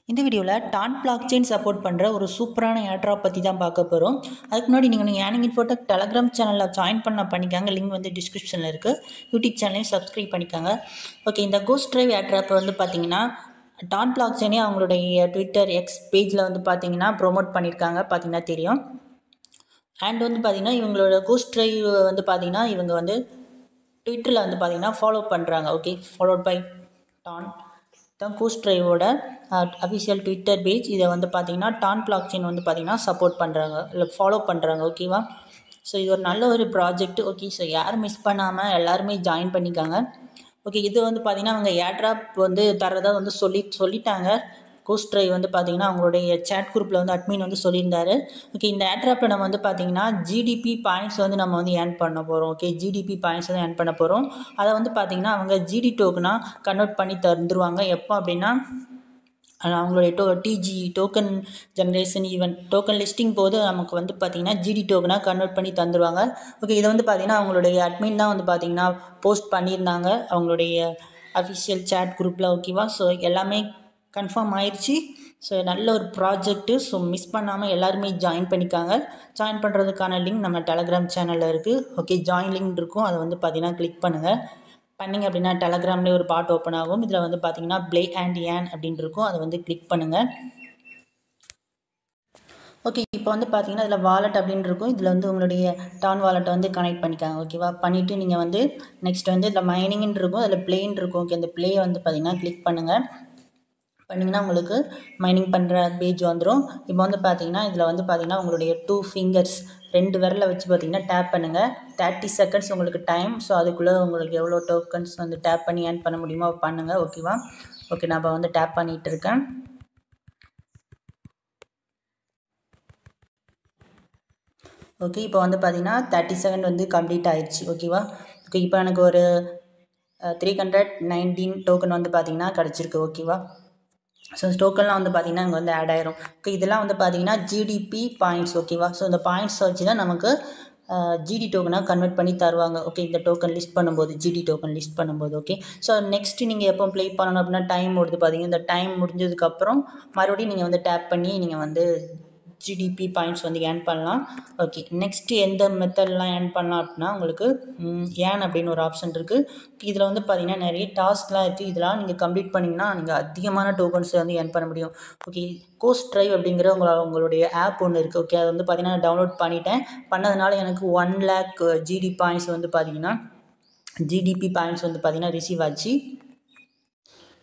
இந்த வீடியோவில் Don block chain support பண்ணுற ஒரு சூப்பரான ஏர்ட்ராப் பற்றி தான் பார்க்க போகிறோம். அதுக்கு முன்னாடி நீங்கள் ஏர்னிங் இன்ஃபோடெக் டெலகிராம் சேனலில் ஜாயின் பண்ணிக்காங்க. லிங்க் வந்து டிஸ்கிரிப்ஷனில் இருக்குது. யூடியூப் சேனலையும் சப்ஸ்கிரைப் பண்ணிக்காங்க. ஓகே, இந்த கோஸ்ட் டிரைவ் ஏர்ட்ராப் வந்து பார்த்தீங்கன்னா டான் பிளாக் செயினே அவங்களுடைய ட்விட்டர் எக்ஸ் பேஜில் வந்து பார்த்தீங்கன்னா ப்ரோமோட் பண்ணியிருக்காங்க. பார்த்தீங்கன்னா தெரியும். அண்ட் வந்து பார்த்தீங்கன்னா இவங்களோட கோஸ்ட் டிரைவ் வந்து பார்த்தீங்கன்னா இவங்க வந்து ட்விட்டரில் வந்து பார்த்தீங்கன்னா ஃபாலோ பண்ணுறாங்க. ஓகே, ஃபாலோட் பை டான் தான் கோஸ்ட் டிரைவோட அஃபிஷியல் ட்விட்டர் பேஜ். இதை வந்து பார்த்தீங்கன்னா டான் பிளாக் செயின் வந்து பார்த்தீங்கன்னா சப்போர்ட் பண்ணுறாங்க, இல்லை ஃபாலோ பண்ணுறாங்க. ஓகேவா? ஸோ இது ஒரு நல்ல ஒரு ப்ராஜெக்ட். ஓகே, ஸோ யாரும் மிஸ் பண்ணாமல் எல்லாருமே ஜாயின் பண்ணிக்காங்க. ஓகே, இது வந்து பார்த்தீங்கன்னா அவங்க ஏர்ட்ராப் வந்து தரதாக வந்து சொல்லிட்டாங்க. கோஸ்ட் டிரைவ் வந்து பார்த்தீங்கன்னா அவங்களுடைய சேட் குரூப்பில் வந்து அட்மின் வந்து சொல்லியிருந்தாரு. ஓகே, இந்த ஏர்ட்ராப்பில் நம்ம வந்து பார்த்தீங்கன்னா ஜிடிபி பாயிண்ட்ஸ் வந்து நம்ம வந்து ஏர்ன் பண்ண போகிறோம். ஓகே, ஜிடிபி பாயிண்ட்ஸ் வந்து ஏர்ன் பண்ண போகிறோம். அதை வந்து பார்த்தீங்கன்னா அவங்க ஜிடி டோக்கனாக கன்வெர்ட் பண்ணி தந்துருவாங்க. எப்போ அப்படின்னா அவங்களுடைய digi token generation event token listing போது நமக்கு வந்து பார்த்திங்கன்னா ஜிடி டோக்கனாக கன்வெர்ட் பண்ணி தந்துடுவாங்க. ஓகே, இதை வந்து பார்த்திங்கன்னா அவங்களுடைய அட்மின் தான் வந்து பார்த்திங்கன்னா போஸ்ட் பண்ணியிருந்தாங்க அவங்களுடைய அஃபிஷியல் சேட் குரூப்பில். ஓகேவா? ஸோ எல்லாமே கன்ஃபார்ம் ஆயிடுச்சு. ஸோ நல்ல ஒரு ப்ராஜெக்ட்டு. ஸோ மிஸ் பண்ணாமல் எல்லாருமே ஜாயின் பண்ணிக்காங்க. ஜாயின் பண்ணுறதுக்கான லிங்க் நம்ம டெலகிராம் சேனலில் இருக்குது. ஓகே, ஜாயின் லிங்க் இருக்கும், அதை வந்து பார்த்திங்கன்னா கிளிக் பண்ணுங்கள். பண்ணிங்க அப்படின்னா டெலகிராம்லேயே ஒரு பாட் ஓப்பன் ஆகும். இதில் வந்து பார்த்தீங்கன்னா ப்ளே அண்ட் ஏன் அப்படின்னு இருக்கும், அதை வந்து கிளிக் பண்ணுங்கள். ஓகே, இப்போ வந்து பார்த்தீங்கன்னா இதில் வாலெட் அப்படின்னு இருக்கும். இதில் வந்து உங்களுடைய டான் வாலெட்டை வந்து கனெக்ட் பண்ணிக்காங்க. ஓகேவா? பண்ணிவிட்டு நீங்கள் வந்து நெக்ஸ்ட் வந்து இந்த மைனிங்னு இருக்கும், அதில் ப்ளேன்னு இருக்கும். ஓகே, அந்த ப்ளே வந்து பார்த்தீங்கன்னா கிளிக் பண்ணுங்கள். பண்ணிங்கன்னா உங்களுக்கு மைனிங் பண்ணுற பேஜ் வந்துடும். இப்போ வந்து பார்த்தீங்கன்னா இதில் வந்து பார்த்தீங்கன்னா உங்களுடைய 2 ஃபிங்கர்ஸ் 2 விரலை வச்சு பார்த்தீங்கன்னா டேப் பண்ணுங்கள். 30 செகண்ட்ஸ் உங்களுக்கு டைம். ஸோ அதுக்குள்ளே உங்களுக்கு எவ்வளோ டோக்கன்ஸ் வந்து டேப் பண்ணி ஏர்ன் பண்ண முடியுமோ பண்ணுங்கள். ஓகேவா? ஓகே, நான் இப்போ வந்து டேப் பண்ணிகிட்டு இருக்கேன். ஓகே, இப்போ வந்து பார்த்தீங்கன்னா 30 செகண்ட் வந்து கம்ப்ளீட் ஆயிடுச்சு. ஓகேவா? ஓகே, இப்போ எனக்கு ஒரு 319 டோக்கன் வந்து பார்த்தீங்கன்னா கிடச்சிருக்கு. ஓகேவா? ஸோ டோக்கன்லாம் வந்து பார்த்திங்கன்னா இங்கே வந்து ஆட் ஆயிரும். ஓகே, இதெல்லாம் வந்து பார்த்திங்கன்னா ஜிடிபி பாயிண்ட்ஸ். ஓகேவா? ஸோ இந்த பாயிண்ட்ஸ் வச்சு தான் நமக்கு ஜிடி டோக்கனாக கன்வெர்ட் பண்ணி தருவாங்க. ஓகே, இந்த டோக்கன் லிஸ்ட் பண்ணும்போது, ஜிடி டோக்கன் லிஸ்ட் பண்ணும்போது. ஓகே, ஸோ நெக்ஸ்ட்டு நீங்கள் எப்போ ப்ளே பண்ணணும் அப்படின்னா டைம் முடிஞ்சு பார்த்தீங்கன்னா இந்த டைம் முடிஞ்சதுக்கப்புறம் மறுபடியும் நீங்கள் வந்து டேப் பண்ணி நீங்கள் வந்து ஜிடிபி பாயிண்ட்ஸ் வந்து ஏர்ன் பண்ணலாம். ஓகே, நெக்ஸ்ட்டு எந்த மெத்தட்லாம் ஏர்ன் பண்ணலாம் அப்படின்னா உங்களுக்கு ஏன் அப்படின்னு ஒரு ஆப்ஷன் இருக்குது. இதில் வந்து பார்த்தீங்கன்னா நிறைய டாஸ்க்லாம் இருக்குது. இதெல்லாம் நீங்கள் கம்ப்ளீட் பண்ணிங்கன்னா நீங்கள் அதிகமான டோக்கன்ஸை வந்து ஏர்ன் பண்ண முடியும். ஓகே, கோஸ்ட் டிரைவ் அப்படிங்கிற உங்களுடைய ஆப் ஒன்று இருக்குது. ஓகே, அது வந்து பார்த்தீங்கன்னா நான் டவுன்லோட் பண்ணிட்டேன். பண்ணதுனால எனக்கு 1 lakh ஜிடி பாயிண்ட்ஸ் வந்து பார்த்தீங்கன்னா ஜிடிபி பாயிண்ட்ஸ் வந்து பார்த்தீங்கன்னா ரிசீவ் ஆச்சு.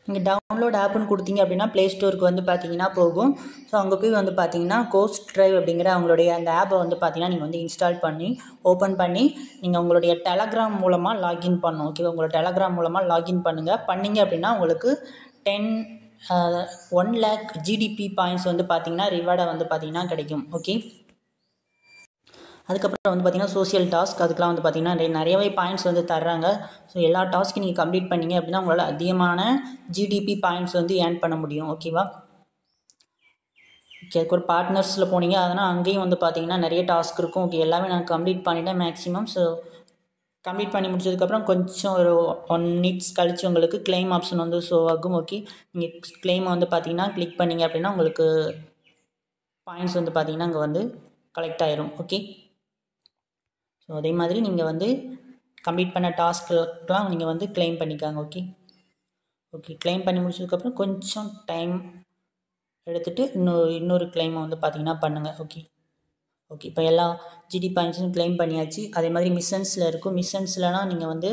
நீங்கள் டவுன்லோட் ஆப்புன்னு கொடுத்தீங்க அப்படின்னா ப்ளே ஸ்டோருக்கு வந்து பார்த்தீங்கன்னா போகும். ஸோ அங்கே போய் வந்து பார்த்தீங்கன்னா கோஸ்ட் டிரைவ் அப்படிங்கிற அவங்களுடைய அந்த ஆப்பை வந்து பார்த்தீங்கன்னா நீங்கள் வந்து இன்ஸ்டால் பண்ணி ஓப்பன் பண்ணி நீங்கள் உங்களுடைய டெலகிராம் மூலமாக லாகின் பண்ணணும். ஓகே, உங்களோட டெலகிராம் மூலமாக லாகின் பண்ணுங்கள். பண்ணிங்க அப்படின்னா உங்களுக்கு 1 lakh ஜிடிபி பாயிண்ட்ஸ் வந்து பார்த்தீங்கன்னா ரிவார்டை வந்து பார்த்தீங்கன்னா கிடைக்கும். ஓகே, அதுக்கப்புறம் வந்து பார்த்திங்கன்னா சோஷியல் டாஸ்க், அதுக்கெலாம் வந்து பார்த்திங்கன்னா நிறையவே பாயிண்ட்ஸ் வந்து தர்றாங்க. ஸோ எல்லா டாஸ்க்கும் நீங்கள் கம்ப்ளீட் பண்ணிங்க அப்படின்னா உங்களால் அதிகமான ஜிடிபி பாயிண்ட்ஸ் வந்து ஏர்ன் பண்ண முடியும். ஓகேவா? ஓகே, அதுக்கு ஒரு பார்ட்னர்ஸில் போனீங்க அதனால் அங்கேயும் வந்து பார்த்திங்கன்னா நிறைய டாஸ்க் இருக்கும். ஓகே, எல்லாமே நான் கம்ப்ளீட் பண்ணிட்டேன் மேக்ஸிமம். ஸோ கம்ப்ளீட் பண்ணி முடிச்சதுக்கப்புறம் கொஞ்சம் ஒரு 1 minutes கழித்து உங்களுக்கு கிளைம் ஆப்ஷன் வந்து ஷோ ஆகும். ஓகே, நீங்கள் கிளைமை வந்து பார்த்திங்கன்னா கிளிக் பண்ணிங்க அப்படின்னா உங்களுக்கு பாயிண்ட்ஸ் வந்து பார்த்திங்கன்னா அங்கே வந்து கலெக்ட் ஆயிரும். ஓகே, ஸோ அதே மாதிரி நீங்கள் வந்து கம்ப்ளீட் பண்ண டாஸ்க்கெலாம் நீங்கள் வந்து கிளைம் பண்ணிக்காங்க. ஓகே, ஓகே, கிளைம் பண்ணி முடிச்சதுக்கப்புறம் கொஞ்சம் டைம் எடுத்துகிட்டு இன்னொரு கிளைமை வந்து பார்த்தீங்கன்னா பண்ணுங்கள். ஓகே, ஓகே, இப்போ எல்லா ஜிடி பாயிண்ட்ஸும் கிளைம் பண்ணியாச்சு. அதே மாதிரி மிஷன்ஸில் இருக்கும். மிஷன்ஸ்லாம் நீங்கள் வந்து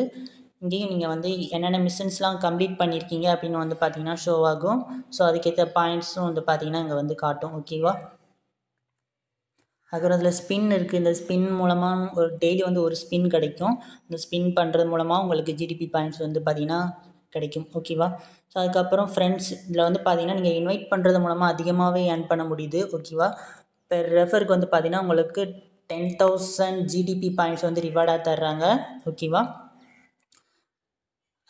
இங்கேயும் நீங்கள் வந்து என்னென்ன மிஷன்ஸ்லாம் கம்ப்ளீட் பண்ணியிருக்கீங்க அப்படின்னு வந்து பார்த்தீங்கன்னா ஷோ ஆகும். ஸோ அதுக்கேற்ற பாயிண்ட்ஸும் வந்து பார்த்தீங்கன்னா இங்கே வந்து காட்டும். ஓகேவா? அதுக்கப்புறம் அதில் ஸ்பின் இருக்குது. இந்த ஸ்பின் மூலமாக ஒரு டெய்லி வந்து ஒரு ஸ்பின் கிடைக்கும். இந்த ஸ்பின் பண்ணுறது மூலமாக உங்களுக்கு ஜிடிபி பாயிண்ட்ஸ் வந்து பார்த்திங்கன்னா கிடைக்கும். ஓகேவா? ஸோ அதுக்கப்புறம் ஃப்ரெண்ட்ஸ் இதில் வந்து பார்த்திங்கன்னா நீங்கள் இன்வைட் பண்ணுறது மூலமாக அதிகமாகவே ஏர்ன் பண்ண முடியுது. ஓகேவா? பெர் ரெஃபருக்கு வந்து பார்த்திங்கன்னா உங்களுக்கு 10,000 ஜிடிபி பாயிண்ட்ஸ் வந்து ரிவார்டாக தர்றாங்க. ஓகேவா?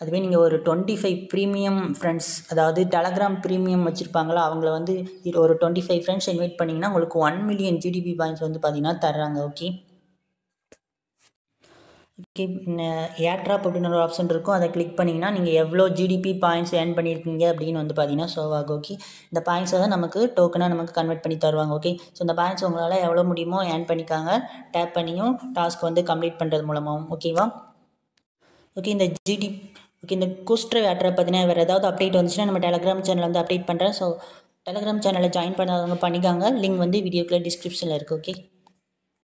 அதுவே நீங்கள் ஒரு 25 ப்ரீமியம் ஃப்ரெண்ட்ஸ், அதாவது டெலகிராம் ப்ரீமியம் வச்சுருப்பாங்களா அவங்கள வந்து ஒரு 25 ஃப்ரெண்ட்ஸ் இன்வைட் பண்ணிங்கன்னா உங்களுக்கு 1 million ஜிடிபி பாயிண்ட்ஸ் வந்து பார்த்திங்கன்னா தர்றாங்க. ஓகே, ஓகே, ஏர்ட்ராப் அப்படின்னு ஒரு ஆப்ஷன் இருக்கும். அதை கிளிக் பண்ணிங்கன்னா நீங்கள் எவ்வளோ ஜிடிபி பாயிண்ட்ஸ் ஏர்ன் பண்ணியிருக்கீங்க அப்படின்னு வந்து பார்த்தீங்கன்னா ஷோ ஆகும். ஓகே, இந்த பாயிண்ட்ஸை தான் நமக்கு டோக்கனாக நமக்கு கன்வெர்ட் பண்ணி தருவாங்க. ஓகே, ஸோ இந்த பாயிண்ட்ஸ் உங்களால் எவ்வளோ முடியுமோ ஏர்ன் பண்ணிக்காங்க, டேப் பண்ணியும் டாஸ்க் வந்து கம்ப்ளீட் பண்ணுறது மூலமாகவும். ஓகேவா? ஓகே, இந்த கோஸ்ட்ரவ் ஏர்ட்ராப் பார்த்தீங்கன்னா வேறு ஏதாவது அப்டேட் வந்துச்சுன்னா நம்ம டெலகிராம் சேனல் வந்து அப்டேட் பண்ணுறேன். ஸோ டெலகிராம் சேனலை ஜாயின் பண்ணாதவங்க பண்ணிக்காங்க. லிங்க் வந்து வீடியோக்குள்ள டிஸ்கிரிப்ஷனில் இருக்குது. ஓகே.